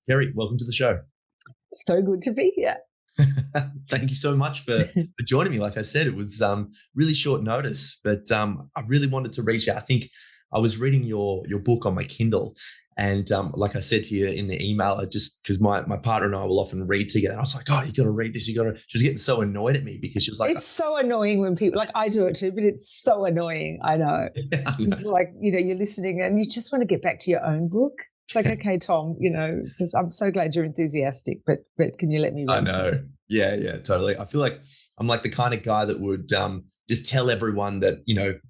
Kerri, welcome to the show. So good to be here. Thank you so much for joining me. Like I said, it was really short notice, but I really wanted to reach out. I think I was reading your book on my Kindle, and like I said to you in the email, I just because my partner and I will often read together. I was like, "Oh, you got to read this. You got to." She was getting so annoyed at me because she was like, It's so annoying when people, like I do it too, but it's so annoying. I know. yeah, I It's know. like, you're listening and you just want to get back to your own book. It's like, okay, Tom, just I'm so glad you're enthusiastic, but can you let me I read? know. Yeah, yeah, totally. I feel like I'm like the kind of guy that would just tell everyone that,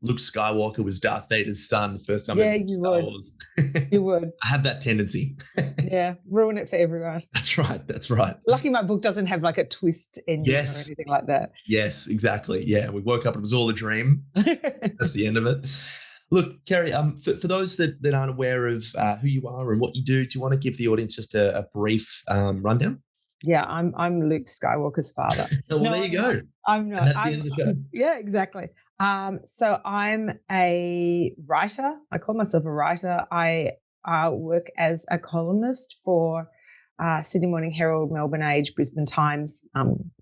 Luke Skywalker was Darth Vader's son the first time I ever Yeah, watched you Star would. Wars. You would. I have that tendency. Yeah. Ruin it for everyone. That's right. That's right. Lucky my book doesn't have like a twist ending or Yes. anything like that. Yes, exactly. Yeah. We woke up and it was all a dream. That's the end of it. Look, Kerri, for those that aren't aware of who you are and what you do you want to give the audience just a brief rundown? Yeah, I'm Luke Skywalker's father. Well, No, there you I'm go. not. I'm And not. that's the end of the show. Yeah, exactly. So I'm a writer. I call myself a writer. I work as a columnist for Sydney Morning Herald, Melbourne Age, Brisbane Times,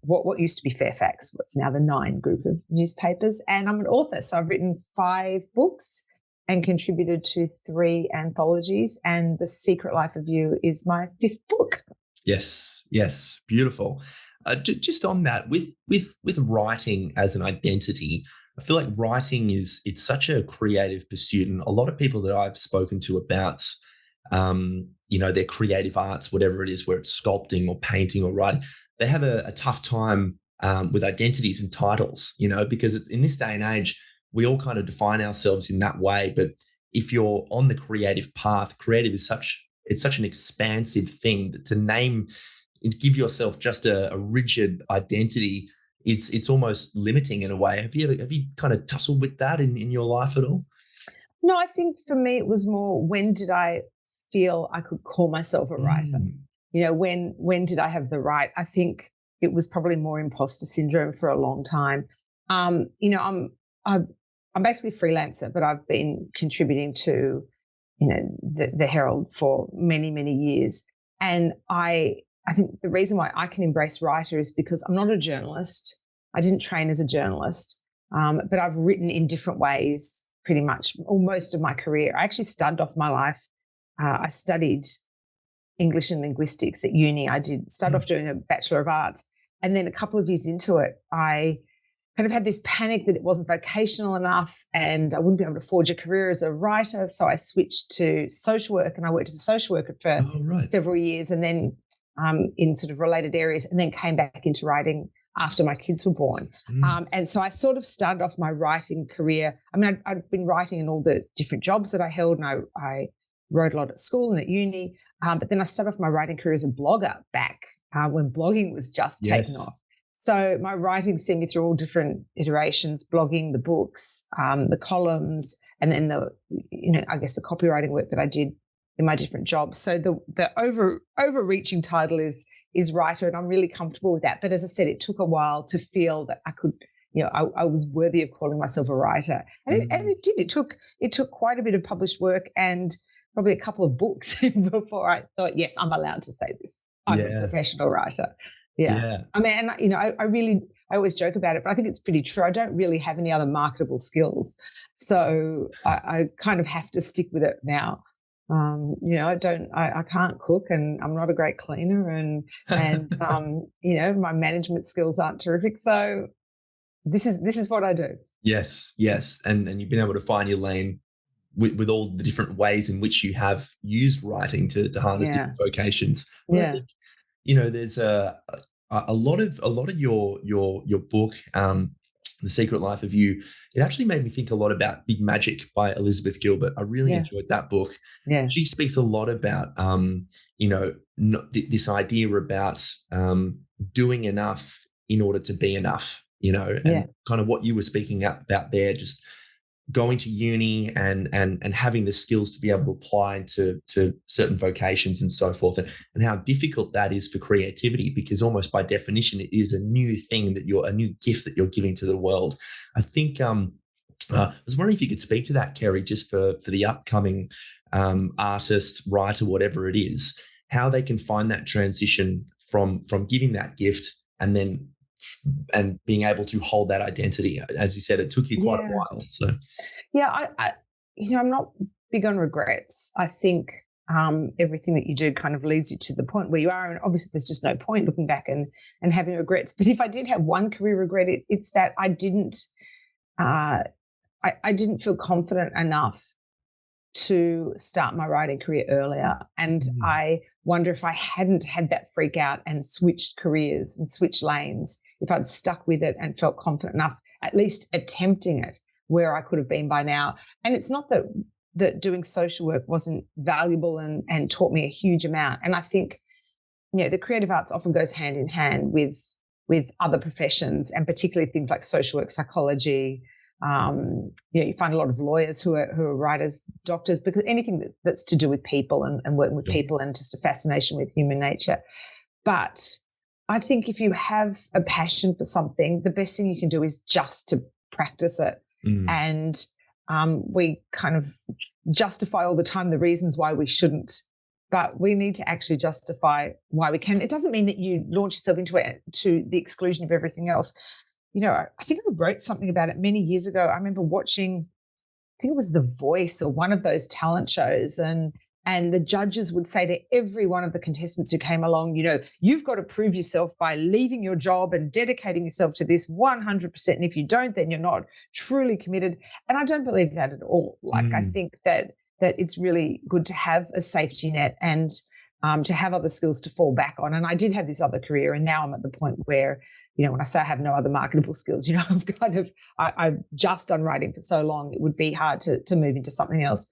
what used to be Fairfax, what's now the Nine group of newspapers. And I'm an author. So I've written 5 books and contributed to 3 anthologies. And The Secret Life of You is my 5th book. Yes, yes, beautiful. Just on that, with writing as an identity, I feel like writing it's such a creative pursuit, and a lot of people that I've spoken to about, their creative arts, whatever it is, where it's sculpting or painting or writing, they have a tough time with identities and titles, because in this day and age, we all kind of define ourselves in that way. But if you're on the creative path, creative is such an expansive thing that to name and give yourself just a rigid identity, it's almost limiting in a way. Have you kind of tussled with that in your life at all? No, I think for me it was more, when did I feel I could call myself a writer? Mm, When did I have the right? I think it was probably more imposter syndrome for a long time. Um, you know, I'm I'm I'm basically a freelancer, but I've been contributing to the Herald for many many years, and I think the reason why I can embrace writer is because I'm not a journalist. I didn't train as a journalist, but I've written in different ways pretty much all most of my career. I actually started off my life. I studied English and linguistics at uni. I did start mm, off doing a Bachelor of Arts, and then a couple of years into it, I kind of had this panic that it wasn't vocational enough and I wouldn't be able to forge a career as a writer. So I switched to social work, and I worked as a social worker for oh, right. several years, and then in sort of related areas, and then came back into writing after my kids were born. Mm, And so I sort of started off my writing career. I mean, I'd been writing in all the different jobs that I held, and I wrote a lot at school and at uni. But then I started off my writing career as a blogger back when blogging was just taken yes. off. So my writing sent me through all different iterations: blogging, the books, the columns, and then I guess the copywriting work that I did in my different jobs. So the overreaching title is writer, and I'm really comfortable with that. But as I said, it took a while to feel that I could, I was worthy of calling myself a writer, and Mm, it did. It took quite a bit of published work and probably a couple of books before I thought, yes, I'm allowed to say this. I'm a yeah. professional writer. Yeah. Yeah. I mean, and I always joke about it, but I think it's pretty true. I don't really have any other marketable skills. So I kind of have to stick with it now. I can't cook, and I'm not a great cleaner, and my management skills aren't terrific. So this is what I do. Yes, yes. And you've been able to find your lane with all the different ways in which you have used writing to harness Yeah. different vocations. But I Yeah. think there's a lot of your book, The Secret Life of You. It actually made me think a lot about Big Magic by Elizabeth Gilbert. I really Yeah. enjoyed that book. Yeah. She speaks a lot about this idea about doing enough in order to be enough. And Yeah. kind of what you were speaking about there, just going to uni and having the skills to be able to apply to certain vocations and so forth, and how difficult that is for creativity, because almost by definition it is a new thing a new gift that you're giving to the world. I think I was wondering if you could speak to that, Kerri, just for the upcoming artist, writer, whatever it is, how they can find that transition from giving that gift and then and being able to hold that identity. As you said, it took you quite a Yeah. while. So Yeah, I'm not big on regrets. I think everything that you do kind of leads you to the point where you are, and obviously there's just no point looking back and having regrets. But if I did have one career regret, it's that uh, I didn't feel confident enough to start my writing career earlier. And mm, I wonder if I hadn't had that freak out and switched careers and switched lanes, if I'd stuck with it and felt confident enough, at least attempting it, where I could have been by now. And it's not that doing social work wasn't valuable and taught me a huge amount. And I think, the creative arts often goes hand in hand with other professions, and particularly things like social work, psychology. You find a lot of lawyers who are writers, doctors, because anything that's to do with people and working with yeah. people, and just a fascination with human nature. But I think if you have a passion for something, the best thing you can do is just to practice it. Mm, And we kind of justify all the time the reasons why we shouldn't, but we need to actually justify why we can. It doesn't mean that you launch yourself into it to the exclusion of everything else. I think I wrote something about it many years ago. I remember watching, I think it was The Voice or one of those talent shows, and the judges would say to every one of the contestants who came along, you've got to prove yourself by leaving your job and dedicating yourself to this 100%. And if you don't, then you're not truly committed. And I don't believe that at all. Like, I mm, think that it's really good to have a safety net and to have other skills to fall back on. And I did have this other career, and now I'm at the point where, when I say I have no other marketable skills, I've just done writing for so long, it would be hard to move into something else.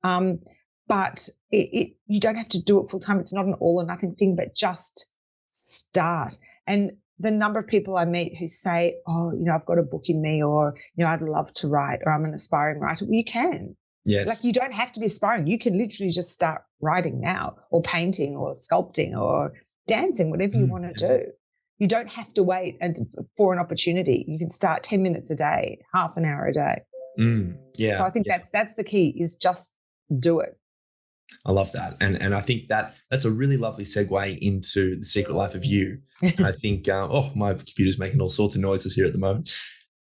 But you don't have to do it full time. It's not an all or nothing thing, but just start. And the number of people I meet who say, oh, I've got a book in me, or, I'd love to write, or I'm an aspiring writer. Well, you can. Like, yes. you don't have to be aspiring. You can literally just start writing now, or painting, or sculpting, or dancing, whatever you want to Yeah. do. You don't have to wait for an opportunity. You can start 10 minutes a day, half an hour a day. So Yeah. I think Yeah. that's the key, is just do it. I love that. And I think that's a really lovely segue into The Secret Life of You. And I think, my computer's making all sorts of noises here at the moment.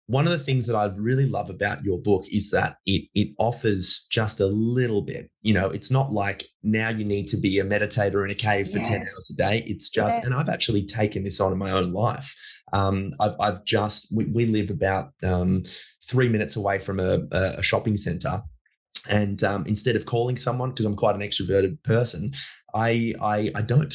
One of the things that I really love about your book is that it offers just a little bit. It's not like now you need to be a meditator in a cave for 10 hours Yes. a day. It's just, and Yes. I've actually taken this on in my own life. We live about 3 minutes away from a shopping center. And instead of calling someone, because I'm quite an extroverted person, I don't.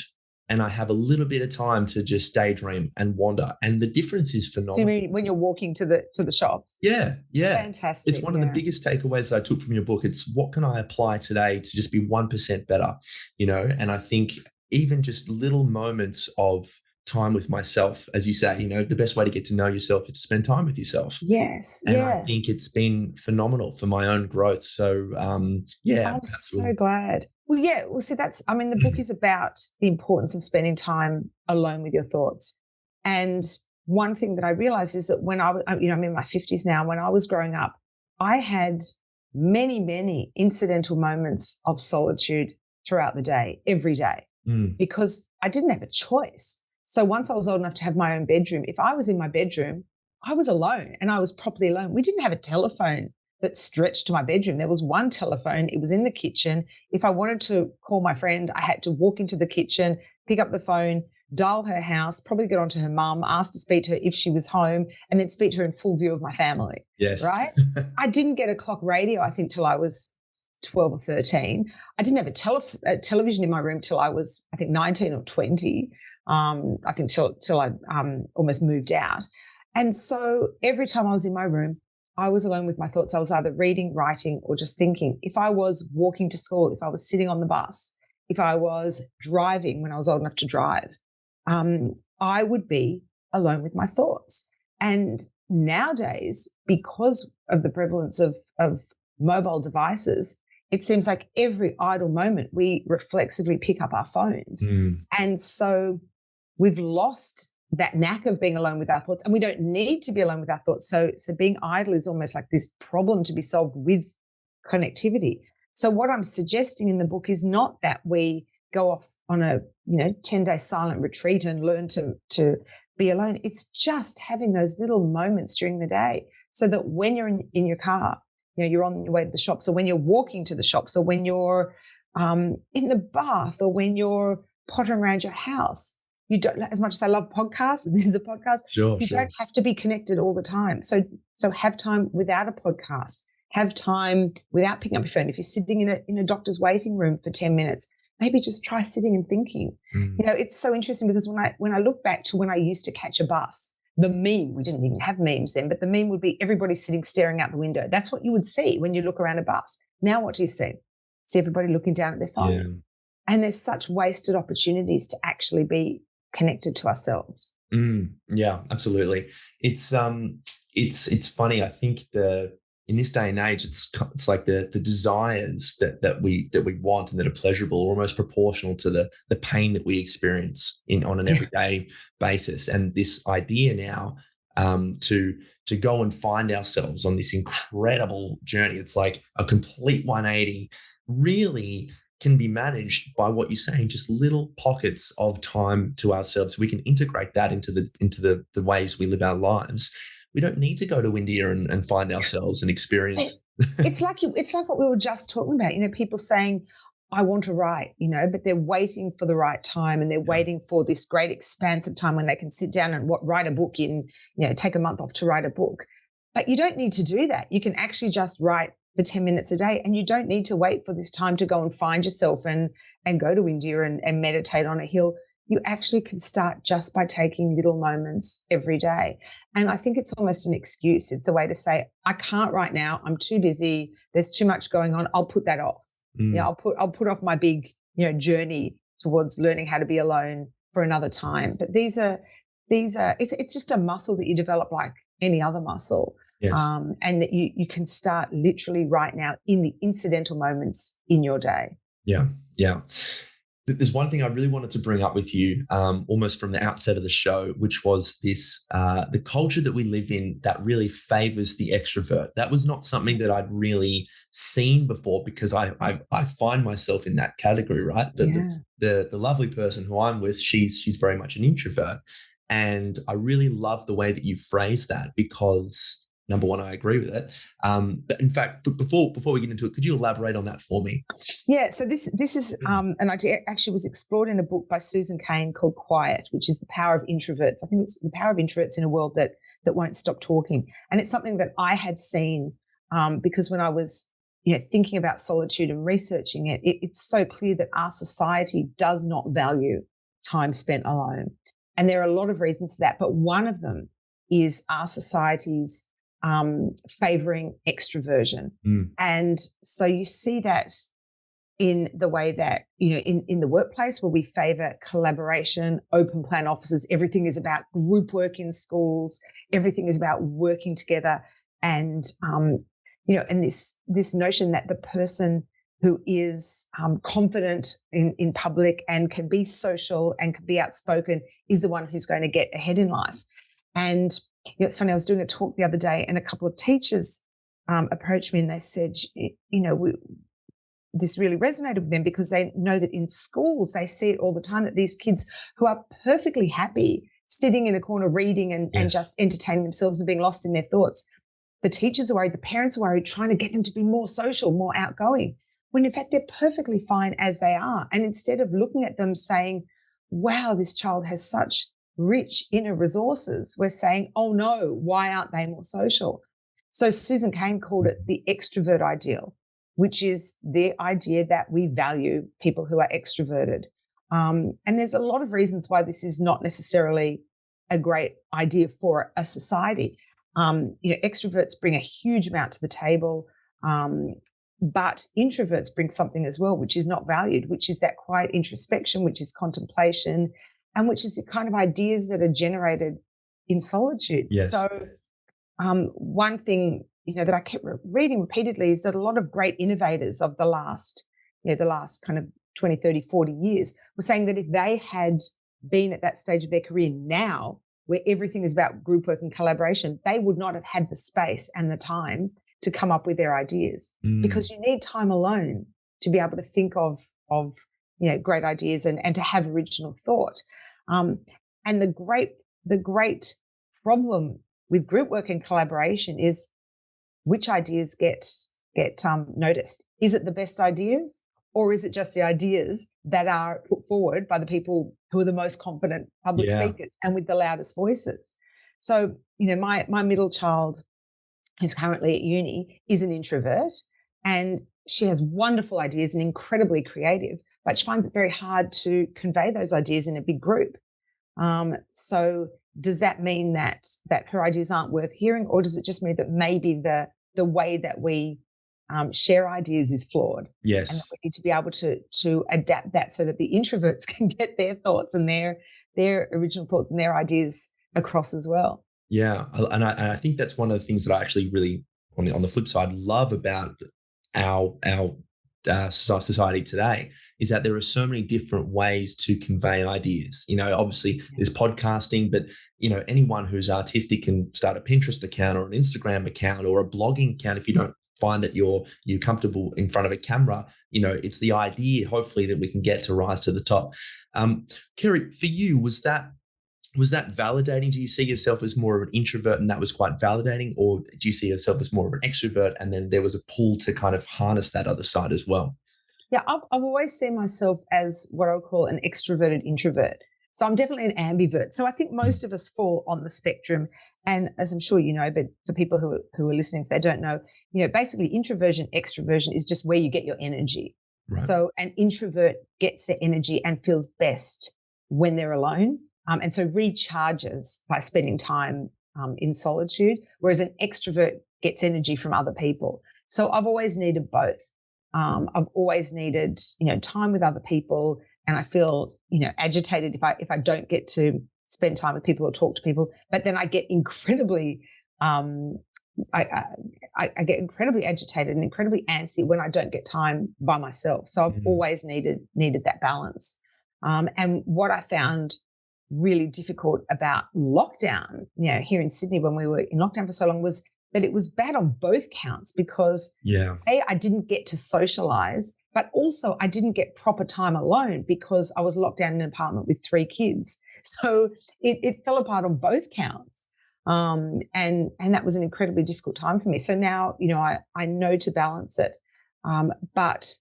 And I have a little bit of time to just daydream and wander. And the difference is So you phenomenal. mean when you're walking to the shops? Yeah, yeah. It's Fantastic. one of the Yeah. biggest takeaways that I took from your book. It's what can I apply today to just be 1% better, And I think even just little moments of time with myself, as you say, the best way to get to know yourself is to spend time with yourself. Yes. And I Yeah. think it's been phenomenal for my own growth. So, yeah, I'm so absolutely. glad. Well, yeah. Well, see, the book is about the importance of spending time alone with your thoughts. And one thing that I realized is that when I'm in my 50s now, when I was growing up, I had many, many incidental moments of solitude throughout the day, every day, Mm, because I didn't have a choice. So once I was old enough to have my own bedroom, if I was in my bedroom, I was alone, and I was properly alone. We didn't have a telephone that stretched to my bedroom. There was one telephone. It was in the kitchen. If I wanted to call my friend, I had to walk into the kitchen, pick up the phone, dial her house, probably get onto her mum, ask to speak to her if she was home, and then speak to her in full view of my family, yes. right? I didn't get a clock radio, I think, till I was 12 or 13. I didn't have a television in my room till I was, I think, 19 or 20. I think till I almost moved out. And so every time I was in my room, I was alone with my thoughts. I was either reading, writing, or just thinking. If I was walking to school, if I was sitting on the bus, if I was driving when I was old enough to drive, I would be alone with my thoughts. And nowadays, because of the prevalence of mobile devices, it seems like every idle moment we reflexively pick up our phones. Mm, And so we've lost that knack of being alone with our thoughts, and we don't need to be alone with our thoughts. So being idle is almost like this problem to be solved with connectivity. So what I'm suggesting in the book is not that we go off on a 10-day silent retreat and learn to be alone. It's just having those little moments during the day, so that when you're in your car, you're on your way to the shops, or when you're walking to the shops, or when you're in the bath, or when you're pottering around your house. You don't, as much as I love podcasts, and this is a podcast, Sure, you sure. don't have to be connected all the time. So have time without a podcast. Have time without picking up your phone. If you're sitting in a doctor's waiting room for 10 minutes, maybe just try sitting and thinking. It's so interesting, because when I look back to when I used to catch a bus, the meme, we didn't even have memes then, but the meme would be everybody sitting staring out the window. That's what you would see when you look around a bus. Now what do you see? See everybody looking down at their phone. Yeah. And there's such wasted opportunities to actually be connected to ourselves. Yeah, absolutely. It's funny. I think in this day and age, it's like the desires that we want and that are pleasurable are almost proportional to the pain that we experience on an everyday basis. And this idea now to go and find ourselves on this incredible journey, it's like a complete 180, really can be managed by what you're saying, just little pockets of time to ourselves. We can integrate that into the ways we live our lives. We don't need to go to India and find ourselves and experience. It's like what we were just talking about. People saying, "I want to write," but they're waiting for the right time, and they're waiting for this great expanse of time when they can sit down and write a book take a month off to write a book. But you don't need to do that. You can actually just write for 10 minutes a day, and you don't need to wait for this time to go and find yourself and go to India and meditate on a hill. You actually can start just by taking little moments every day. And I think it's almost an excuse. It's a way to say, I can't right now. I'm too busy. There's too much going on. I'll put that off. I'll put off my big, journey towards learning how to be alone for another time. But it's just a muscle that you develop like any other muscle. Yes. And that you can start literally right now in the incidental moments in your day. Yeah. Yeah. There's one thing I really wanted to bring up with you, almost from the outset of the show, which was this, the culture that we live in that really favors the extrovert. That was not something that I'd really seen before, because I find myself in that category, right? The lovely person who I'm with, she's very much an introvert. And I really love the way that you phrase that, because number one, I agree with it. But in fact, before we get into it, could you elaborate on that for me? Yeah, so this is an idea actually was explored in a book by Susan Cain called Quiet, which is the power of introverts. I think it's the power of introverts in a world that won't stop talking. And it's something that I had seen because when I was thinking about solitude and researching it, it's so clear that our society does not value time spent alone. And there are a lot of reasons for that, but one of them is our society's favoring extroversion. And so you see that in the way that, in the workplace, where we favor collaboration, open plan offices, everything is about group work in schools, everything is about working together. And, and this notion that the person who is confident in public and can be social and can be outspoken is the one who's going to get ahead in life. And it's funny, I was doing a talk the other day, and a couple of teachers approached me, and they said, this really resonated with them, because they know that in schools, they see it all the time, that these kids who are perfectly happy sitting in a corner reading and just entertaining themselves and being lost in their thoughts, the teachers are worried, the parents are worried, trying to get them to be more social, more outgoing, when in fact they're perfectly fine as they are. And instead of looking at them saying, wow, this child has such rich inner resources, we're saying, oh no, why aren't they more social? So Susan Cain called it the extrovert ideal, which is the idea that we value people who are extroverted. And there's a lot of reasons why this is not necessarily a great idea for a society. Extroverts bring a huge amount to the table, but introverts bring something as well, which is not valued, which is that quiet introspection, which is contemplation, and which is the kind of ideas that are generated in solitude. Yes. So one thing, that I kept reading repeatedly is that a lot of great innovators of the last kind of 20, 30, 40 years were saying that if they had been at that stage of their career now, where everything is about group work and collaboration, they would not have had the space and the time to come up with their ideas, because you need time alone to be able to think of great ideas and to have original thought. Um, and the great problem with group work and collaboration is which ideas get noticed. Is it the best ideas, or is it just the ideas that are put forward by the people who are the most confident public Yeah. speakers and with the loudest voices? So, my middle child, who's currently at uni, is an introvert, and she has wonderful ideas and incredibly creative, but she finds it very hard to convey those ideas in a big group. So does that mean that her ideas aren't worth hearing, or does it just mean that maybe the way that we share ideas is flawed, and that Yes. we need to be able to adapt that so that the introverts can get their thoughts and their original thoughts and their ideas across as well? Yeah, and I think that's one of the things that I actually really, on the flip side, love about our society today, is that there are so many different ways to convey ideas. Obviously there's podcasting, but anyone who's artistic can start a Pinterest account or an Instagram account or a blogging account. If you don't find that you're comfortable in front of a camera, it's the idea, hopefully, that we can get to rise to the top. Kerri, for you, was that validating? Do you see yourself as more of an introvert and that was quite validating? Or do you see yourself as more of an extrovert and then there was a pull to kind of harness that other side as well? Yeah, I've always seen myself as what I would call an extroverted introvert. So I'm definitely an ambivert. So I think Mm. most of us fall on the spectrum. And as I'm sure you know, but for people who are listening, if they don't know, basically introversion, extroversion is just where you get your energy. Right. So an introvert gets their energy and feels best when they're alone. And so recharges by spending time in solitude, whereas an extrovert gets energy from other people. So I've always needed both. I've always needed, time with other people, and I feel, agitated if I don't get to spend time with people or talk to people. But then I get incredibly, um, I, I get incredibly agitated and incredibly antsy when I don't get time by myself. So I've Mm. always needed that balance. And what I found really difficult about lockdown, here in Sydney when we were in lockdown for so long, was that it was bad on both counts because Yeah. I didn't get to socialize, but also I didn't get proper time alone because I was locked down in an apartment with 3 kids. So it fell apart on both counts. And that was an incredibly difficult time for me. So now, I know to balance it. But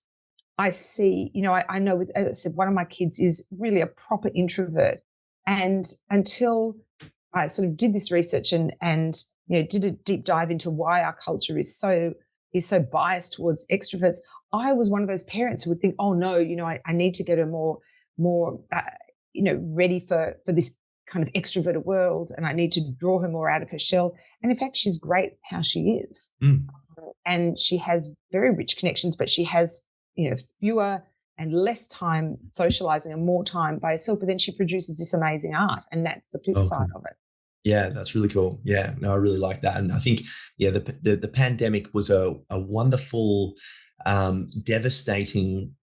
I see, I know with, as I said, one of my kids is really a proper introvert. And until I sort of did this research and did a deep dive into why our culture is so biased towards extroverts, I was one of those parents who would think, oh no, I need to get her more ready for this kind of extroverted world, and I need to draw her more out of her shell. And in fact, she's great how she is, Mm. and she has very rich connections, but she has fewer and less time socializing and more time by herself. But then she produces this amazing art, and that's the flip Oh, side cool. of it. Yeah, that's really cool. Yeah, no, I really like that, and I think, yeah, the pandemic was a wonderful, devastating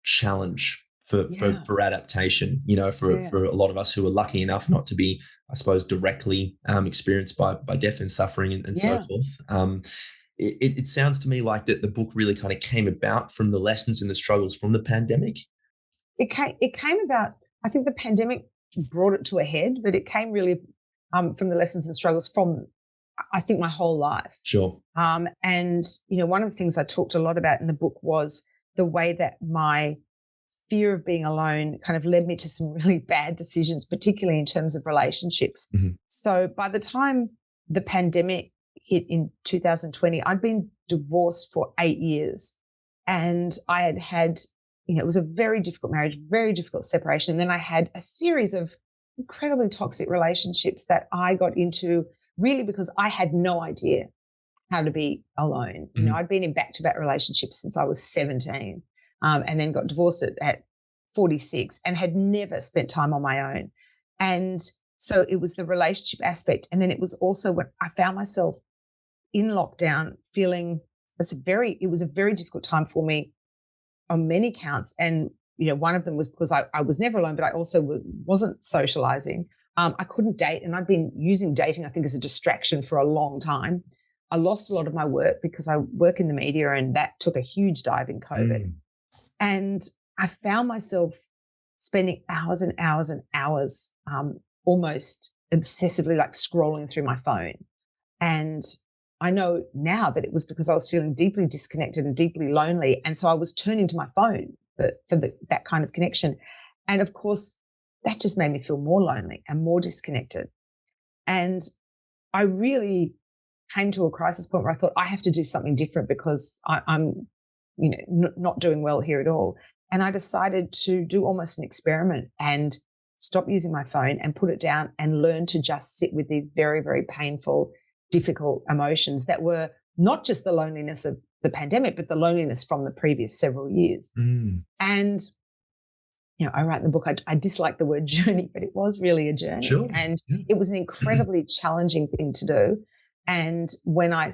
challenge Yeah, for adaptation. yeah, For a lot of us who were lucky enough not to be, I suppose, directly experienced by death and suffering and so yeah. forth. It sounds to me like that the book really kind of came about from the lessons and the struggles from the pandemic. It came about. I think the pandemic brought it to a head, but it came really from the lessons and struggles from, I think, my whole life. Sure. And one of the things I talked a lot about in the book was the way that my fear of being alone kind of led me to some really bad decisions, particularly in terms of relationships. Mhm. So by the time the pandemic hit in 2020, I'd been divorced for 8 years, and I had, it was a very difficult marriage, very difficult separation. And then I had a series of incredibly toxic relationships that I got into really because I had no idea how to be alone. Mhm. I'd been in back-to-back relationships since I was 17, and then got divorced at 46 and had never spent time on my own. And so it was the relationship aspect. And then it was also when I found myself in lockdown feeling it was a very difficult time for me on many counts. And, one of them was because I was never alone, but I also wasn't socializing. I couldn't date, and I'd been using dating, I think, as a distraction for a long time. I lost a lot of my work because I work in the media, and that took a huge dive in COVID. Mm. And I found myself spending hours and hours and hours, almost obsessively like scrolling through my phone. And I know now that it was because I was feeling deeply disconnected and deeply lonely. And so I was turning to my phone for that kind of connection. And of course, that just made me feel more lonely and more disconnected. And I really came to a crisis point where I thought I have to do something different because I'm, not doing well here at all. And I decided to do almost an experiment and stop using my phone and put it down and learn to just sit with these very, very painful, difficult emotions that were not just the loneliness of the pandemic, but the loneliness from the previous several years. Mm. And I write in the book, I dislike the word journey, but it was really a journey. Sure. And Yeah. it was an incredibly challenging thing to do. And when I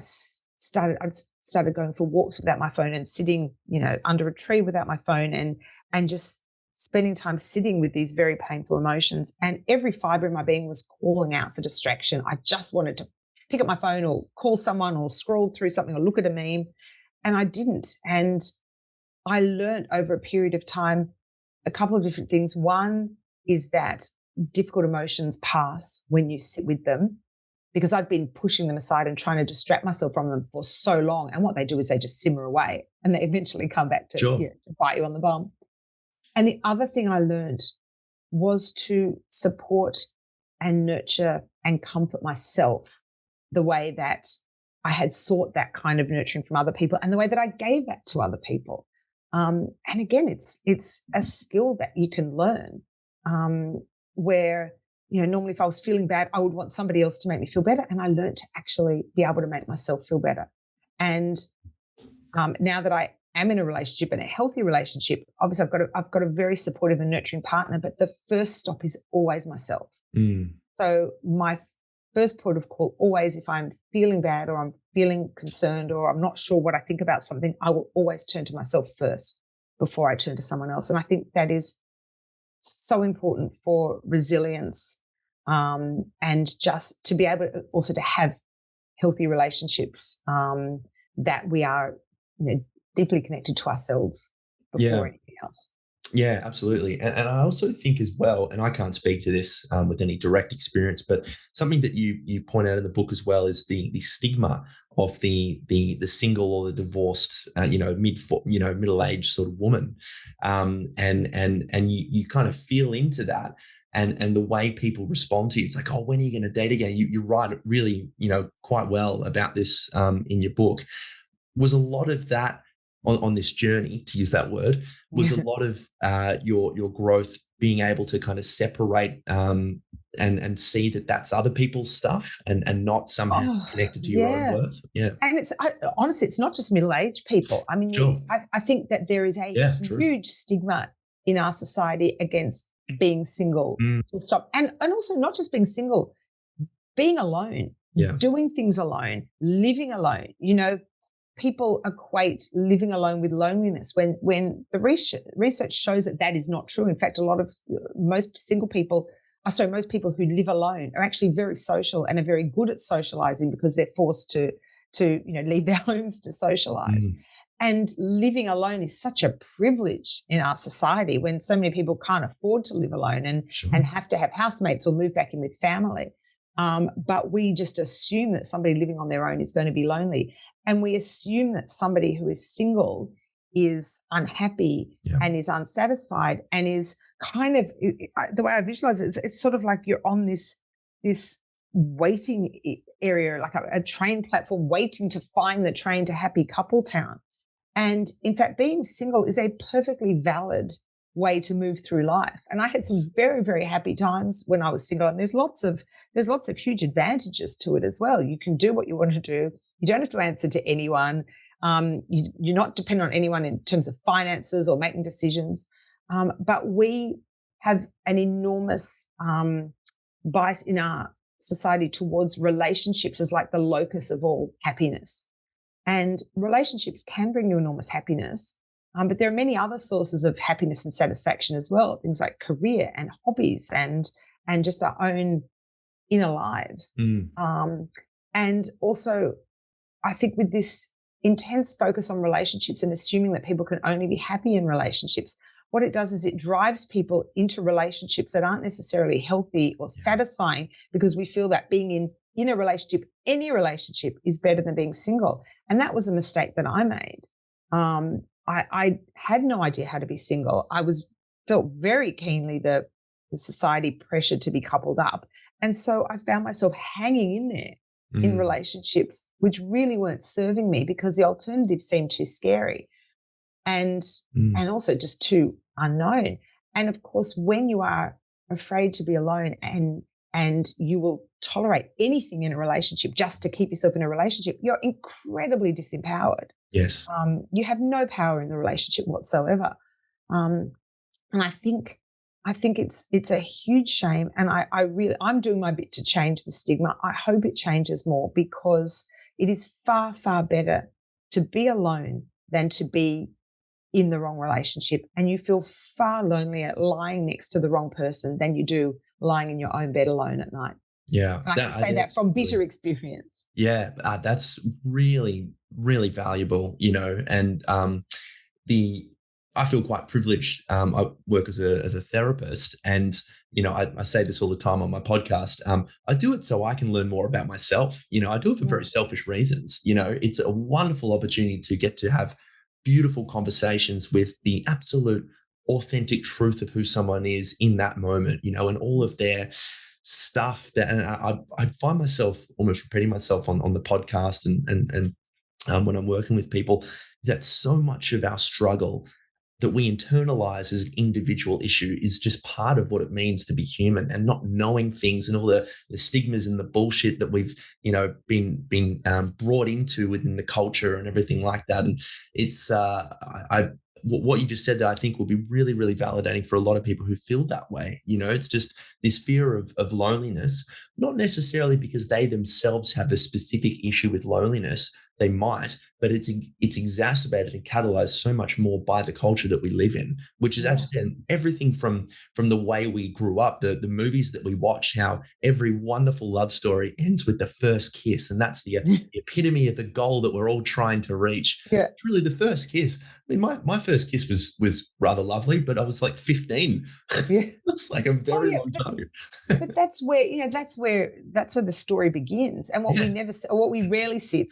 started going for walks without my phone and sitting, under a tree without my phone and just spending time sitting with these very painful emotions. And every fiber in my being was calling out for distraction. I just wanted to pick up my phone or call someone or scroll through something or look at a meme. And I didn't. And I learned over a period of time a couple of different things. One is that difficult emotions pass when you sit with them, because I'd been pushing them aside and trying to distract myself from them for so long. And what they do is they just simmer away and they eventually come back to, Sure. to bite you on the bum. And the other thing I learned was to support and nurture and comfort myself the way that I had sought that kind of nurturing from other people and the way that I gave that to other people. And again, it's a skill that you can learn, where, normally if I was feeling bad, I would want somebody else to make me feel better. And I learned to actually be able to make myself feel better. And now that I am in a relationship and a healthy relationship, obviously I've got a very supportive and nurturing partner, but the first stop is always myself. Mm. So my first port of call, always, if I'm feeling bad or I'm feeling concerned or I'm not sure what I think about something, I will always turn to myself first before I turn to someone else. And I think that is so important for resilience, and just to be able to also to have healthy relationships, that we are deeply connected to ourselves before anything else. Yeah, absolutely. And I also think as well, and I can't speak to this with any direct experience, but something that you point out in the book as well is the stigma of the single or the divorced, middle aged sort of woman, and you kind of feel into that. And the way people respond to you, it's like, oh, when are you going to date again? You write it really, quite well about this in your book. Was a lot of that on this journey, to use that word, was a lot of your growth being able to kind of separate and see that that's other people's stuff and not somehow connected to your own worth. Yeah. And honestly, it's not just middle-aged people. I mean, Sure. I think that there is a True. huge stigma in our society against being single. Mm. To stop, and also not just being single, being alone, doing things alone, living alone. People equate living alone with loneliness when the research shows that is not true. In fact, most people who live alone are actually very social and are very good at socializing because they're forced to leave their homes to socialize. Mm. And living alone is such a privilege in our society when so many people can't afford to live alone and have to have housemates or move back in with family. But we just assume that somebody living on their own is going to be lonely. And we assume that somebody who is single is unhappy and is unsatisfied and is kind of, the way I visualize it, it's sort of like you're on this waiting area, like a train platform, waiting to find the train to happy couple town. And in fact, being single is a perfectly valid way to move through life. And I had some very, very happy times when I was single. And there's lots of huge advantages to it as well. You can do what you want to do. You don't have to answer to anyone. You're not dependent on anyone in terms of finances or making decisions. But we have an enormous bias in our society towards relationships as like the locus of all happiness. And relationships can bring you enormous happiness. But there are many other sources of happiness and satisfaction as well, things like career and hobbies and just our own inner lives. Mm. And also, I think with this intense focus on relationships and assuming that people can only be happy in relationships, what it does is it drives people into relationships that aren't necessarily healthy or Yeah. satisfying, because we feel that being in a relationship, any relationship, is better than being single. And that was a mistake that I made. I had no idea how to be single. Felt very keenly the society pressure to be coupled up. And so I found myself hanging in there in Mm, relationships which really weren't serving me, because the alternatives seemed too scary and mm. also just too unknown. And of course, when you are afraid to be alone, and you will tolerate anything in a relationship just to keep yourself in a relationship, you're incredibly disempowered. Yes. You have no power in the relationship whatsoever. Um, and I think it's a huge shame. And I'm doing my bit to change the stigma. I hope it changes more, because it is far, far better to be alone than to be in the wrong relationship. And you feel far lonelier lying next to the wrong person than you do lying in your own bed alone at night. Yeah. And I can say that That's from really, bitter experience. yeah, that's really, really valuable, and the I feel quite privileged. I work as a therapist, and I say this all the time on my podcast. I do it so I can learn more about myself. I do it for very Yeah. selfish reasons. It's a wonderful opportunity to get to have beautiful conversations with the absolute authentic truth of who someone is in that moment. And all of their stuff that, and I find myself almost repeating myself on the podcast and when I'm working with people, that so much of our struggle that we internalize as an individual issue is just part of what it means to be human, and not knowing things and all the stigmas and the bullshit that we've been brought into within the culture and everything like that. And it's what you just said, that I think will be really, really validating for a lot of people who feel that way. It's just this fear of loneliness, not necessarily because they themselves have a specific issue with loneliness. They might, but it's exacerbated and catalyzed so much more by the culture that we live in, which is Yeah. actually everything from the way we grew up, the movies that we watch, how every wonderful love story ends with the first kiss, and that's the epitome of the goal that we're all trying to reach. Yeah. It's really the first kiss. I mean, my first kiss was rather lovely, but I was like 15. Yeah. That's like a Oh, very yeah. long time. But that's where that's where the story begins. And what we Yeah. never see, or what we rarely see,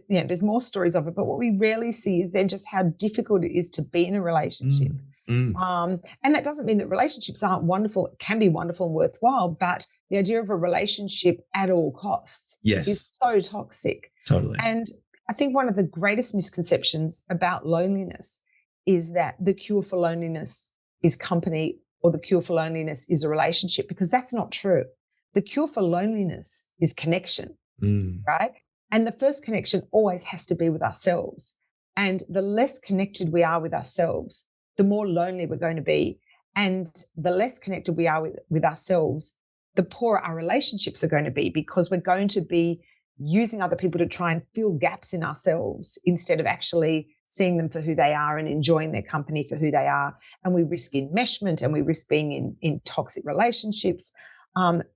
there's more stories of it, but what we rarely see is then just how difficult it is to be in a relationship. Mm, mm. And that doesn't mean that relationships aren't wonderful. It can be wonderful and worthwhile, but the idea of a relationship at all costs is Yes, so toxic. totally. And I think one of the greatest misconceptions about loneliness is that the cure for loneliness is company, or the cure for loneliness is a relationship, because that's not true. The cure for loneliness is connection, Mm, right? And the first connection always has to be with ourselves. And the less connected we are with ourselves, the more lonely we're going to be. And the less connected we are with ourselves, the poorer our relationships are going to be, because we're going to be using other people to try and fill gaps in ourselves instead of actually seeing them for who they are and enjoying their company for who they are. And we risk enmeshment, and we risk being in toxic relationships.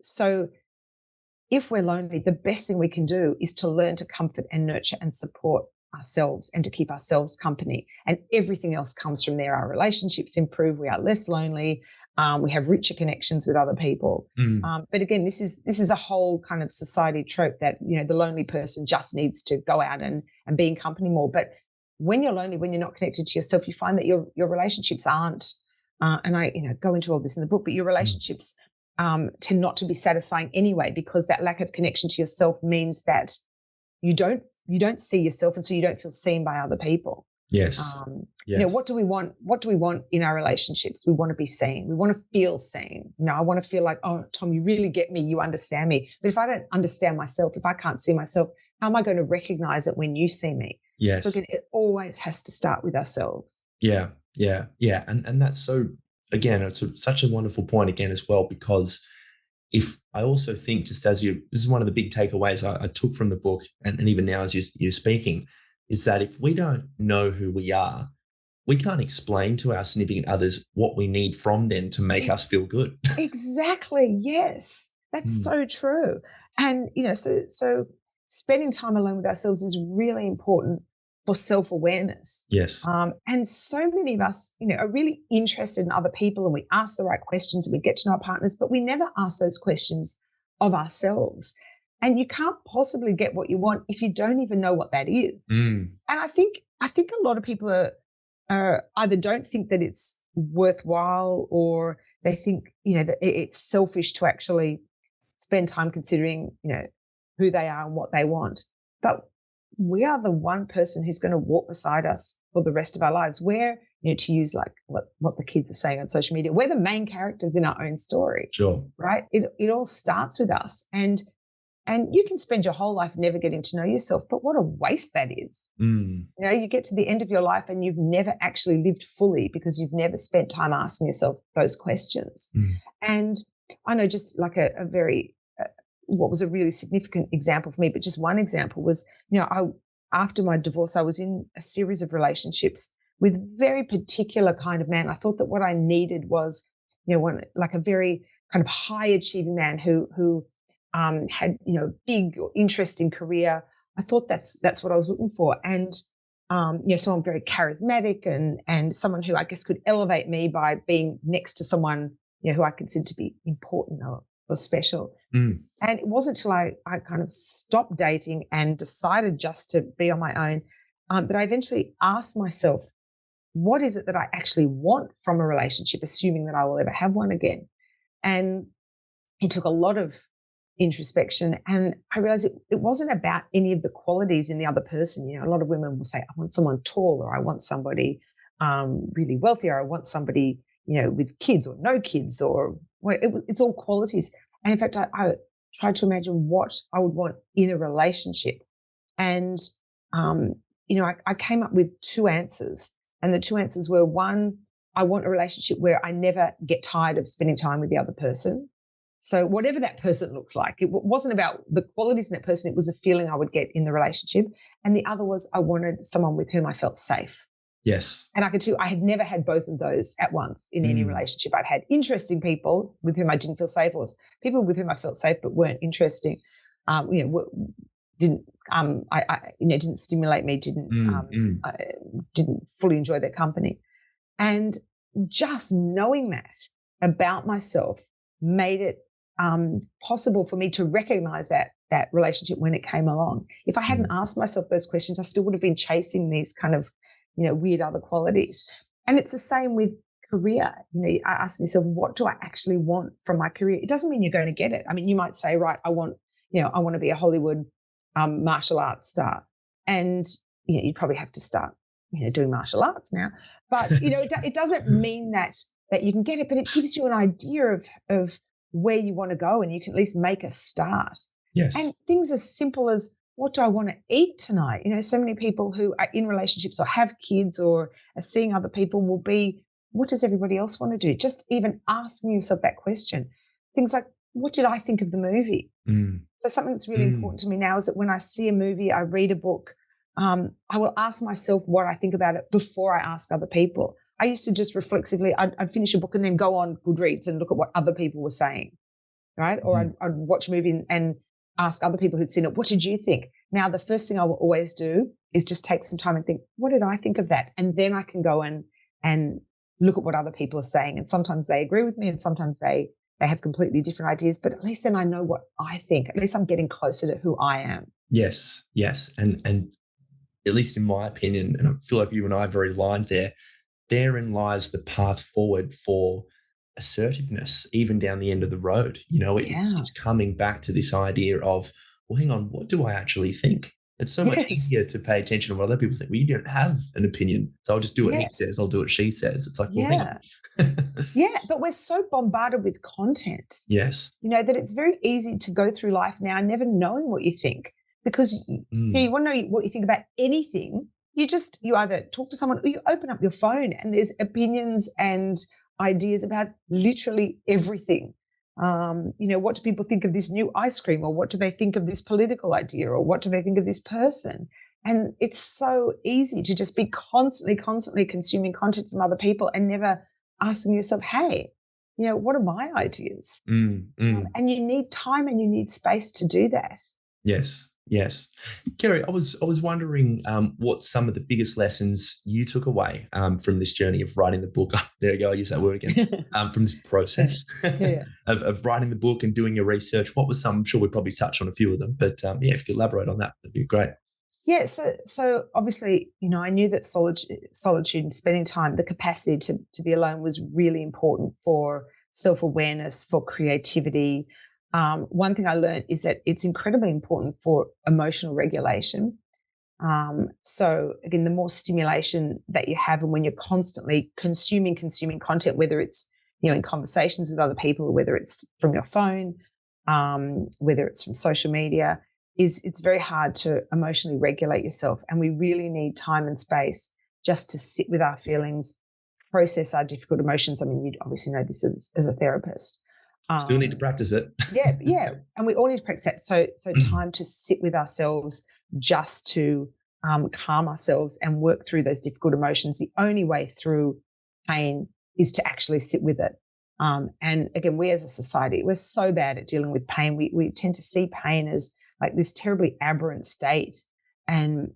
So if we're lonely, the best thing we can do is to learn to comfort and nurture and support ourselves, and to keep ourselves company. And everything else comes from there. Our relationships improve. We are less lonely. We have richer connections with other people. mm. But again, this is a whole kind of society trope that the lonely person just needs to go out and be in company more. But when you're lonely, when you're not connected to yourself, you find that your relationships aren't. And I go into all this in the book, but your Mm. relationships tend not to be satisfying anyway, because that lack of connection to yourself means that you don't see yourself, and so you don't feel seen by other people. Yes. Yes. What do we want? What do we want in our relationships? We want to be seen. We want to feel seen. I want to feel like, oh, Tom, you really get me. You understand me. But if I don't understand myself, if I can't see myself, how am I going to recognize it when you see me? So Yes. again, it always has to start with ourselves. Yeah. Yeah. Yeah. And that's so, again, such a wonderful point again as well, because if I also think, just as this is one of the big takeaways I took from the book, and even now as you're speaking, is that if we don't know who we are, we can't explain to our significant others what we need from them to make us Ex- feel good. exactly. Yes, that's Mm, so true. And so spending time alone with ourselves is really important for self-awareness. Yes. And so many of us, are really interested in other people, and we ask the right questions and we get to know our partners, but we never ask those questions of ourselves. And you can't possibly get what you want if you don't even know what that is. Mm. And I think a lot of people are either don't think that it's worthwhile, or they think, that it's selfish to actually spend time considering, who they are and what they want. But we are the one person who's going to walk beside us for the rest of our lives. We're, to use like what the kids are saying on social media, we're the main characters in our own story, Sure. right? It all starts with us. And you can spend your whole life never getting to know yourself, but what a waste that is. Mm. You get to the end of your life and you've never actually lived fully because you've never spent time asking yourself those questions. Mm. And I know, just like a very, what was a really significant example for me, but just one example was, after my divorce, I was in a series of relationships with very particular kind of man. I thought that what I needed was, one, like a very kind of high achieving man who had, big or interesting career. I thought that's what I was looking for. And, someone very charismatic and someone who I guess could elevate me by being next to someone, who I considered to be important or special. Mm. And it wasn't until I kind of stopped dating and decided just to be on my own, that I eventually asked myself, what is it that I actually want from a relationship, assuming that I will ever have one again? And it took a lot of introspection, and I realized it wasn't about any of the qualities in the other person. A lot of women will say, I want someone tall, or I want somebody really wealthy, or I want somebody, with kids or no kids, or it's all qualities. And in fact, I tried to imagine what I would want in a relationship. And, I came up with two answers. And the two answers were, one, I want a relationship where I never get tired of spending time with the other person. So whatever that person looks like, it wasn't about the qualities in that person. It was a feeling I would get in the relationship. And the other was, I wanted someone with whom I felt safe. Yes. And I could tell you, I had never had both of those at once in any relationship. I'd had interesting people with whom I didn't feel safe, or people with whom I felt safe but weren't interesting. Didn't didn't stimulate me. I didn't fully enjoy their company. And just knowing that about myself made it possible for me to recognize that relationship when it came along. If I hadn't asked myself those questions, I still would have been chasing these kind of, weird other qualities. And it's the same with career. I ask myself, what do I actually want from my career? It doesn't mean you're going to get it. I mean, you might say, right, I want to be a Hollywood martial arts star. And, you'd probably have to start, doing martial arts now. But, it doesn't mean that you can get it, but it gives you an idea of where you want to go, and you can at least make a start. Yes. And things as simple as, what do I want to eat tonight? So many people who are in relationships or have kids or are seeing other people will be, what does everybody else want to do? Just even asking yourself that question. Things like, what did I think of the movie? So something that's really important to me now is that when I see a movie, I read a book, I will ask myself what I think about it before I ask other people. I used to just reflexively, I'd finish a book and then go on Goodreads and look at what other people were saying, right? Or I'd watch a movie and ask other people who'd seen it, what did you think? Now, the first thing I will always do is just take some time and think, what did I think of that? And then I can go and look at what other people are saying. And sometimes they agree with me, and sometimes they have completely different ideas, but at least then I know what I think. At least I'm getting closer to who I am. Yes. Yes. And at least in my opinion, and I feel like you and I are very aligned there, therein lies the path forward for assertiveness, even down the end of the road. It's coming back to this idea of, well, hang on, what do I actually think? It's so much easier to pay attention to what other people think. Well, you don't have an opinion, so I'll just do what he says. I'll do what she says. It's like, well, hang on. But we're so bombarded with content. Yes. That it's very easy to go through life now never knowing what you think, because you want to know what you think about anything. You either talk to someone or you open up your phone and there's opinions and ideas about literally everything. What do people think of this new ice cream, or what do they think of this political idea, or what do they think of this person? And it's so easy to just be constantly consuming content from other people and never asking yourself, hey, what are my ideas? And you need time and you need space to do that. Yes. Yes. Kerri, I was wondering what some of the biggest lessons you took away from this journey of writing the book. There you go, I use that word again. From this Yeah. process Yeah. of writing the book and doing your research. What was some? I'm sure we probably touched on a few of them, but yeah, if you could elaborate on that, that'd be great. Yeah, so obviously, I knew that solitude and spending time, the capacity to be alone was really important for self-awareness, for creativity. One thing I learned is that it's incredibly important for emotional regulation. So again, the more stimulation that you have, and when you're constantly consuming content, whether it's in conversations with other people, whether it's from your phone, whether it's from social media, it's very hard to emotionally regulate yourself. And we really need time and space just to sit with our feelings, process our difficult emotions. I mean, you obviously know this as a therapist. Still need to Um, practice it. yeah, and we all need to practice that. So time to sit with ourselves, just to calm ourselves and work through those difficult emotions. The only way through pain is to actually sit with it. And again, we as a society, we're so bad at dealing with pain. We tend to see pain as like this terribly aberrant state. And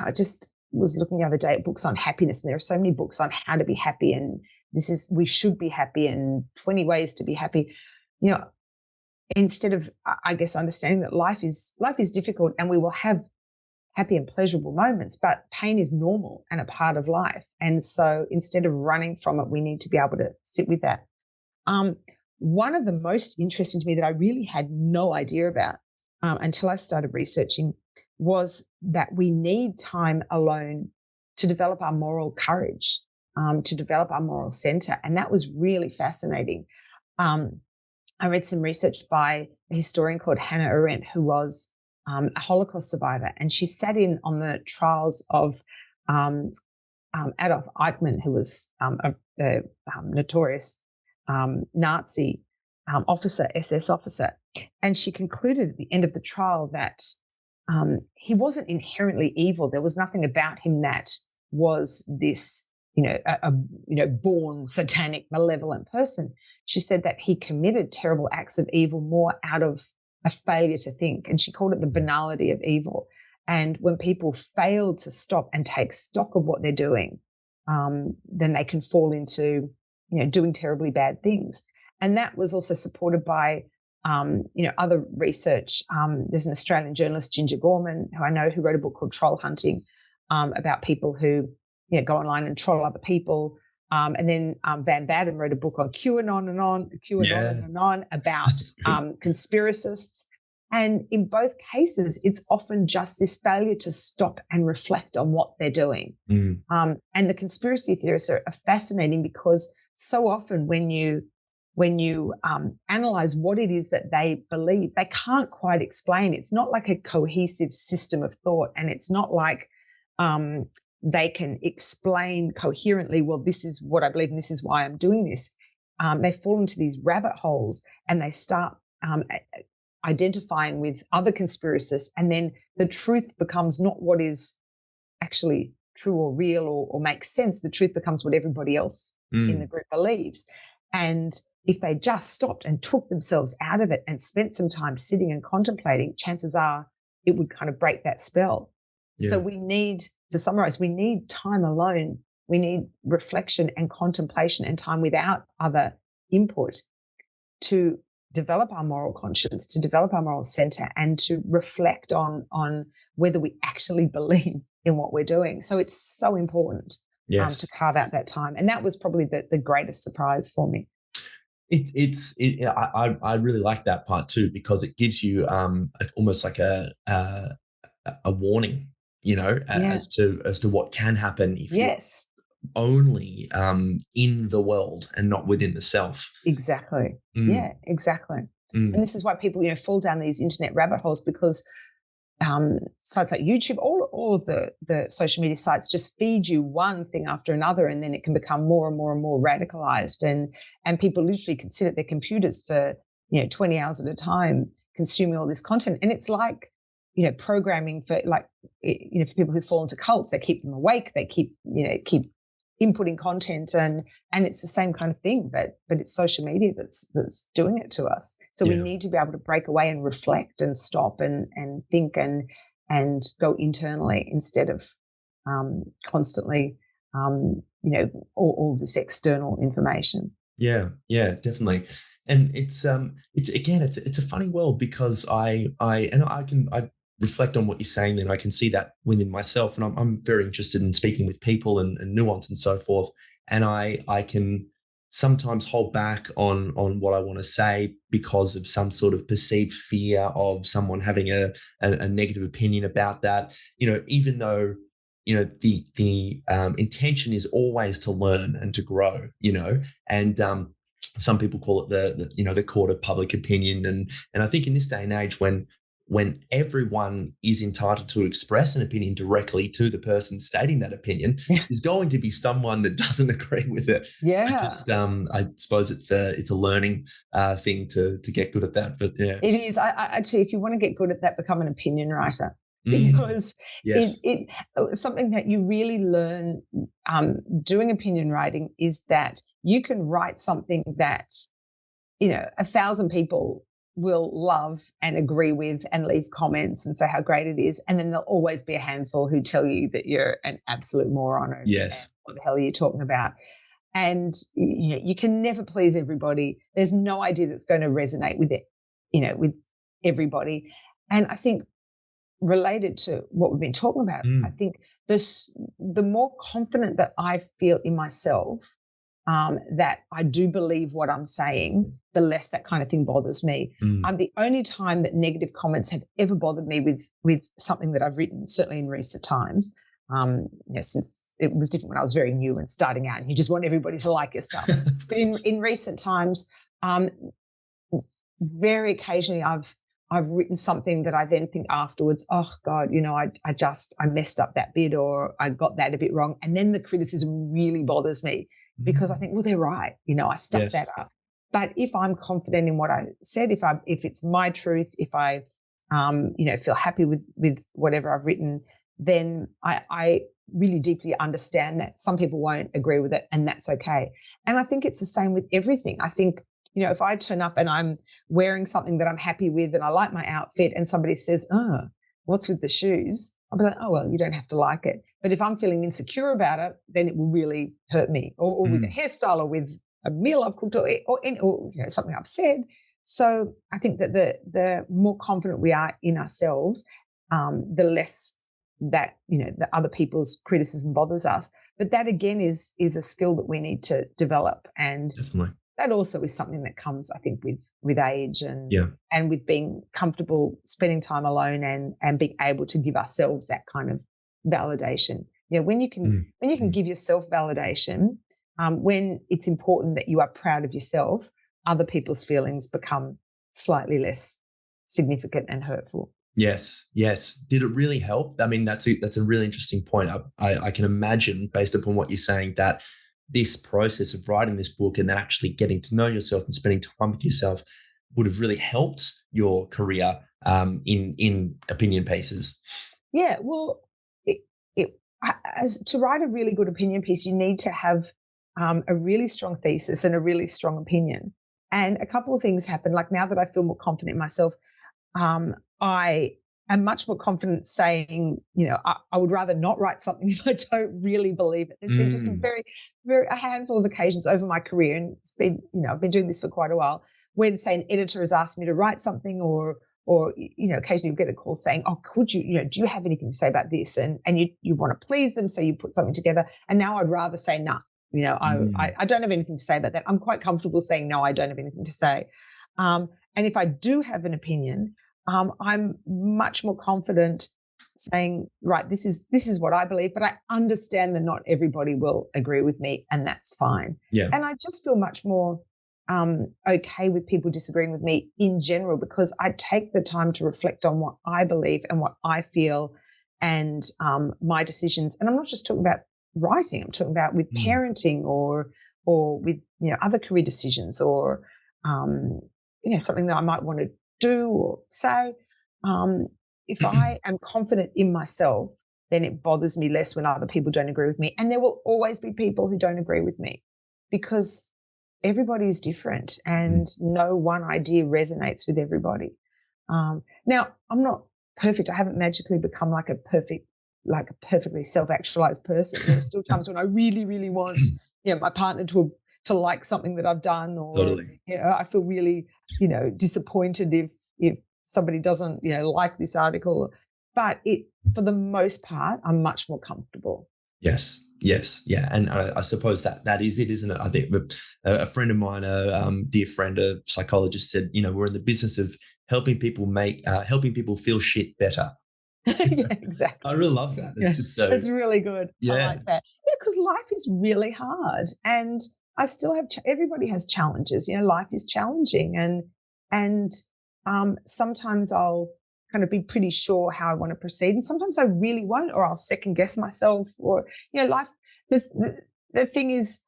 I just was looking the other day at books on happiness, and there are so many books on how to be happy, and we should be happy, and 20 ways to be happy. You know, instead of, I guess, understanding that life is difficult, and we will have happy and pleasurable moments, but pain is normal and a part of life. And so instead of running from it, we need to be able to sit with that. Um, One of the most interesting to me that I really had no idea about until I started researching was that we need time alone to develop our moral courage, to develop our moral center. And that was really fascinating. Um, I read some research by a historian called Hannah Arendt, who was a Holocaust survivor, and she sat in on the trials of um, Adolf Eichmann, who was a notorious Nazi officer, SS officer. And she concluded at the end of the trial that he wasn't inherently evil. There was nothing about him that was this, born satanic, malevolent person. She said that he committed terrible acts of evil more out of a failure to think. And she called it the banality of evil. And when people fail to stop and take stock of what they're doing, then they can fall into, doing terribly bad things. And that was also supported by, other research. There's an Australian journalist, Ginger Gorman, who I know, who wrote a book called Troll Hunting, about people who, go online and troll other people. And then Van Baden wrote a book on Yeah. QAnon and on about conspiracists. And in both cases, it's often just this failure to stop and reflect on what they're doing. Mm. And the conspiracy theorists are fascinating, because so often when you analyze what it is that they believe, they can't quite explain. It's not like a cohesive system of thought, and it's not like they can explain coherently, well, this is what I believe and this is why I'm doing this. They fall into these rabbit holes, and they start identifying with other conspiracists, and then the truth becomes not what is actually true or real or makes sense. The truth becomes what everybody else in the group believes. And if they just stopped and took themselves out of it and spent some time sitting and contemplating, chances are it would kind of break that spell. So Yeah. we need, to summarize, we need time alone. We need reflection and contemplation and time without other input to develop our moral conscience, to develop our moral center, and to reflect on whether we actually believe in what we're doing. So it's so important to Yes. carve out that time. And that was probably the greatest surprise for me. I really like that part too, because it gives you almost like a warning, Yeah. as to what can happen if you're Yes, only in the world and not within the self. exactly. Mm, Yeah, exactly. And mm. this is why people, fall down these internet rabbit holes, because sites like YouTube, all of the social media sites just feed you one thing after another, and then it can become more and more and more radicalized. And people literally can sit at their computers for 20 hours at a time consuming all this content. And it's like programming for, like, for people who fall into cults. They keep them awake. They keep inputting content, and it's the same kind of thing, but it's social media that's doing it to us. So we Yeah. need to be able to break away and reflect and stop and think and go internally instead of constantly all this external information. Yeah, yeah, definitely. And it's again, it's a funny world because I reflect on what you're saying, then I can see that within myself, and I'm very interested in speaking with people and nuance and so forth. And I can sometimes hold back on what I want to say because of some sort of perceived fear of someone having a negative opinion about that. Even though the intention is always to learn and to grow. And some people call it the court of public opinion, and I think in this day and age when everyone is entitled to express an opinion directly to the person stating that opinion, Yeah. there's going to be someone that doesn't agree with it. Yeah. I suppose it's a learning thing to get good at that. But yeah. It is. I tell you, if you want to get good at that, become an opinion writer, Mm, because yes. something that you really learn doing opinion writing is that you can write something that 1,000 people will love and agree with and leave comments and say how great it is, and then there'll always be a handful who tell you that you're an absolute moron and Yes. what the hell are you talking about? And you can never please everybody. There's no idea that's going to resonate with it, with everybody. And I think related to what we've been talking about, I Mm, think the more confident that I feel in myself, that I do believe what I'm saying, the less that kind of thing bothers me. mm. The only time that negative comments have ever bothered me with something that I've written, certainly in recent times, since it was different when I was very new and starting out, and you just want everybody to like your stuff. But in recent times, um, very occasionally I've written something that I then think afterwards, oh God, I messed up that bit, or I got that a bit wrong. And then the criticism really bothers me because I Mm. think, well, they're right. I stuffed that Yes. up. But if I'm confident in what I said, if it's my truth, if I feel happy with whatever I've written, then I really deeply understand that some people won't agree with it, and that's okay. And I think it's the same with everything. I think, if I turn up and I'm wearing something that I'm happy with and I like my outfit, and somebody says, oh, what's with the shoes? I'll be like, oh, well, you don't have to like it. But if I'm feeling insecure about it, then it will really hurt me, or with a Mm. hairstyle, or with a meal I've cooked, or something I've said. So I think that the more confident we are in ourselves, the less that, the other people's criticism bothers us. But that again is a skill that we need to develop. And Definitely. that also is something that comes, I think, with age Yeah. and with being comfortable spending time alone, and being able to give ourselves that kind of validation. When you can Mm. Mm. give yourself validation, when it's important that you are proud of yourself, other people's feelings become slightly less significant and hurtful. Yes, yes. Did it really help? I mean, that's a really interesting point. I can imagine, based upon what you're saying, that this process of writing this book and then actually getting to know yourself and spending time with yourself would have really helped your career in opinion pieces. Yeah, well, it, as to write a really good opinion piece, you need to have a really strong thesis and a really strong opinion. And a couple of things happen. Like, now that I feel more confident in myself, I am much more confident saying, I would rather not write something if I don't really believe it. There's been just a Mm. very, very a handful of occasions over my career, and it's been, I've been doing this for quite a while, when, say, an editor has asked me to write something, or occasionally you get a call saying, oh, could you, do you have anything to say about this? And you want to please them, so you put something together. And now I'd rather say no. Mm. I don't have anything to say about that. I'm quite comfortable saying no, I don't have anything to say. And if I do have an opinion, I'm much more confident saying, right, this is what I believe, but I understand that not everybody will agree with me, and that's fine. Yeah. And I just feel much more okay with people disagreeing with me in general, because I take the time to reflect on what I believe and what I feel, and my decisions. And I'm not just talking about writing; I'm talking about with Mm. parenting, or with other career decisions, or um, something that I might want to do or say. Um, if I am confident in myself, then it bothers me less when other people don't agree with me. And there will always be people who don't agree with me because everybody is different and no one idea resonates with everybody. Now, I'm not perfect. I haven't magically become like a perfectly self-actualized person. There are still times when I really, really want, my partner to like something that I've done, or Totally. I feel really, disappointed if somebody doesn't, like this article. But for the most part, I'm much more comfortable. Yes. Yes. Yeah. And I suppose that is it, isn't it? I think a friend of mine, a dear friend, a psychologist said, we're in the business of helping people feel shit better. Yeah, exactly. I really love that. It's Yeah, just so, that's really good. I yeah. like that. Yeah, because life is really hard, and I still have. Everybody has challenges. Life is challenging, and sometimes I'll kind of be pretty sure how I want to proceed, and sometimes I really won't, or I'll second guess myself, or life. The thing is,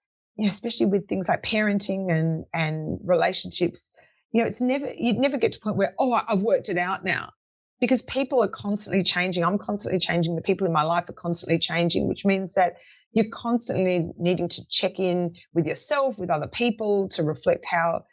especially with things like parenting and relationships, it's you'd never get to a point where I've worked it out now. Because people are constantly changing. I'm constantly changing. The people in my life are constantly changing, which means that you're constantly needing to check in with yourself, with other people, to reflect how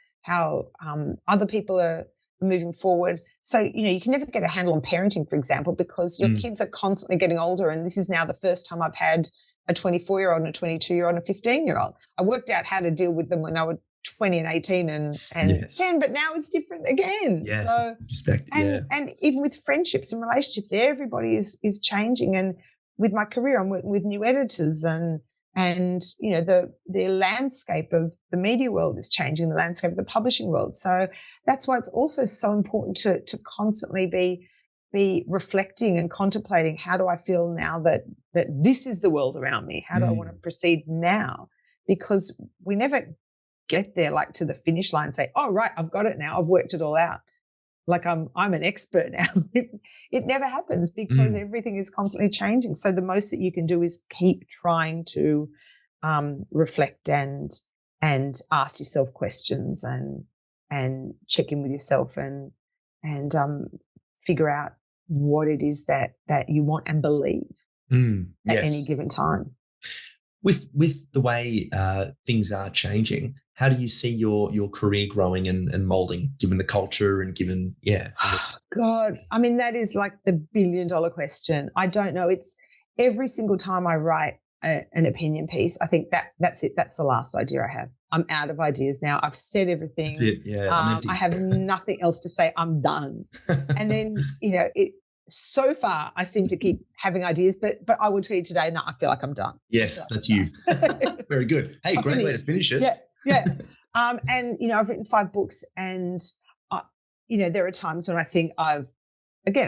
other people are moving forward. So, you can never get a handle on parenting, for example, because your kids are constantly getting older. And this is now the first time I've had a 24-year-old and a 22-year-old and a 15-year-old. I worked out how to deal with them when they were 20 and 18 and Yes. 10, but now it's different again. Yes. So, Respect. Yeah. and even with friendships and relationships, everybody is changing. And with my career, I'm working with new editors, and the landscape of the media world is changing, the landscape of the publishing world. So that's why it's also so important to constantly be reflecting and contemplating, how do I feel now that this is the world around me? How do I want to proceed now? Because we never get there like to the finish line and say, oh, right, I've got it now. I've worked it all out. Like I'm an expert now. It never happens because everything is constantly changing. So the most that you can do is keep trying to reflect and ask yourself questions and check in with yourself and figure out what it is that you want and believe at any given time. With the way things are changing, how do you see your career growing and molding, given the culture and given, God, I mean, that is like the billion-dollar question. I don't know. It's every single time I write an opinion piece, I think that's it. That's the last idea I have. I'm out of ideas now. I've said everything. That's it. Yeah, I'm empty. I have nothing else to say. I'm done. And then, so far I seem to keep having ideas, but I will tell you today, no, I feel like I'm done. Yes, that's you. Very good. Hey, great way to finish it. Yeah. And, I've written 5 books, and, there are times when I think I've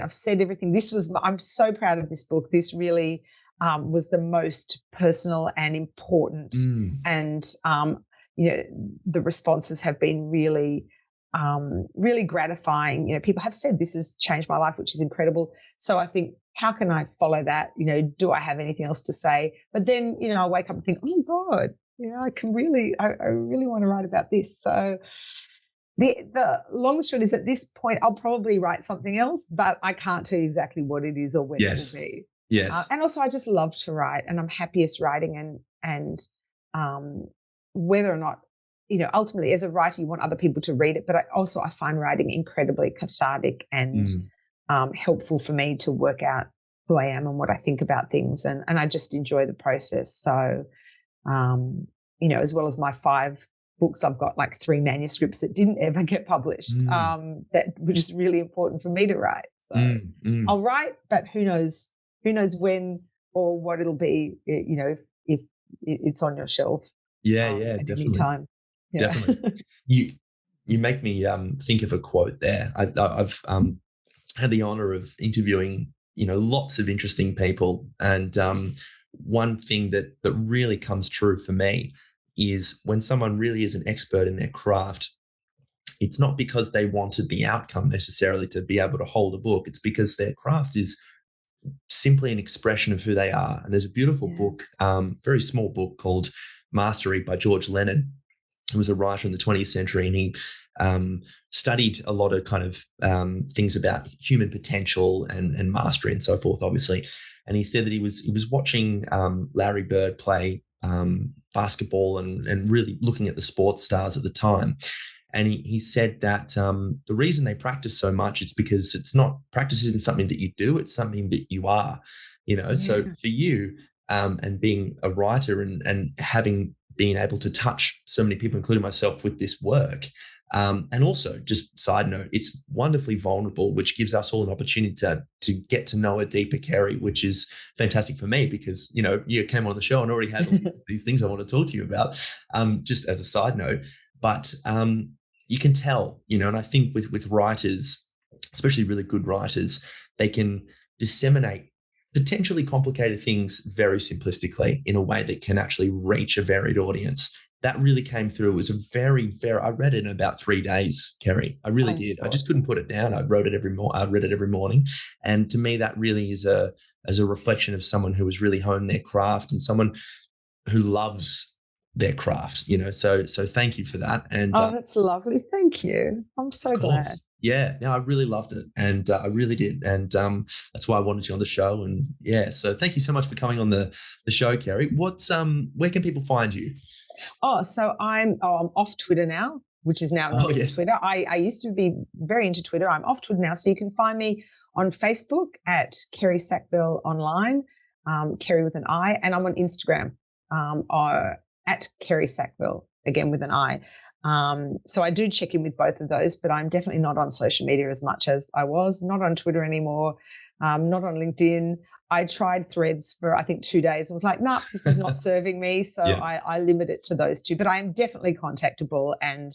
said everything. I'm so proud of this book. This really was the most personal and important. And, the responses have been really, really gratifying. People have said this has changed my life, which is incredible. So I think, how can I follow that? Do I have anything else to say? But then, I wake up and think, oh God, I really want to write about this. So the long and short is, at this point, I'll probably write something else, but I can't tell you exactly what it is or when it will be. Yes. And also I just love to write, and I'm happiest writing, and whether or not, ultimately as a writer, you want other people to read it. But I find writing incredibly cathartic and helpful for me to work out who I am and what I think about things. And I just enjoy the process. So, as well as my 5 books, I've got like 3 manuscripts that didn't ever get published, which is really important for me to write. So I'll write, but who knows when or what it'll be, if it's on your shelf. Yeah, at definitely. any time. Yeah. Definitely. You make me think of a quote there. I've had the honor of interviewing, lots of interesting people. And one thing that really comes true for me is when someone really is an expert in their craft, it's not because they wanted the outcome necessarily to be able to hold a book. It's because their craft is simply an expression of who they are. And there's a beautiful book, very small book called Mastery by George Leonard, who was a writer in the 20th century. And he studied a lot of kind of things about human potential and mastery and so forth, obviously. and he said that he was watching Larry Bird play basketball and really looking at the sports stars at the time. And he said that the reason they practice so much is because practice isn't something that you do, it's something that you are, So Yeah. for you, and being a writer and having been able to touch so many people, including myself, with this work. And also, just side note, it's wonderfully vulnerable, which gives us all an opportunity to get to know a deeper Kerri, which is fantastic for me because you came on the show and already had all these things I want to talk to you about. Just as a side note, but you can tell, and I think with writers, especially really good writers, they can disseminate potentially complicated things very simplistically in a way that can actually reach a varied audience. That really came through. It was a I read it in about 3 days, Kerri. I really Oh, that's did. I just couldn't awesome. put it down. I read it every morning. And to me, that really is as a reflection of someone who has really honed their craft and someone who loves their craft, so thank you for that. And Oh, that's lovely. Thank you. I'm of so glad. course. Yeah, no, I really loved it, and I really did, and that's why I wanted you on the show. And yeah, so thank you so much for coming on the show, Kerri. Where can people find you? I'm off Twitter now, which is now Oh not yes, Twitter. I used to be very into Twitter. I'm off Twitter now. So you can find me on Facebook at Kerri Sackville Online, Kerri with an I, and I'm on Instagram at Kerri Sackville, again with an I. So I do check in with both of those, but I'm definitely not on social media as much as I was, not on Twitter anymore, not on LinkedIn. I tried Threads for, I think, 2 days. I was like, nah, this is not serving me. So yeah, I limit it to those two. But I am definitely contactable, and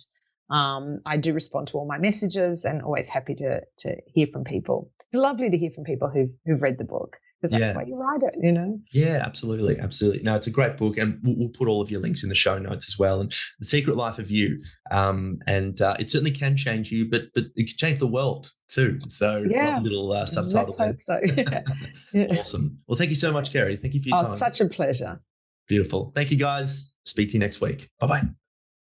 I do respond to all my messages and always happy to hear from people. It's lovely to hear from people who've read the book, because that's yeah. why you write it. Yeah, absolutely, absolutely. No, it's a great book, and we'll put all of your links in the show notes as well. And The Secret Life of You, and it certainly can change you, but it can change the world too. So, love a Yeah, little subtitle let's there. hope so. Yeah. Awesome. Well, thank you so much, Kerri. Thank you for your Oh, time. such a pleasure. Beautiful. Thank you, guys. Speak to you next week. Bye bye.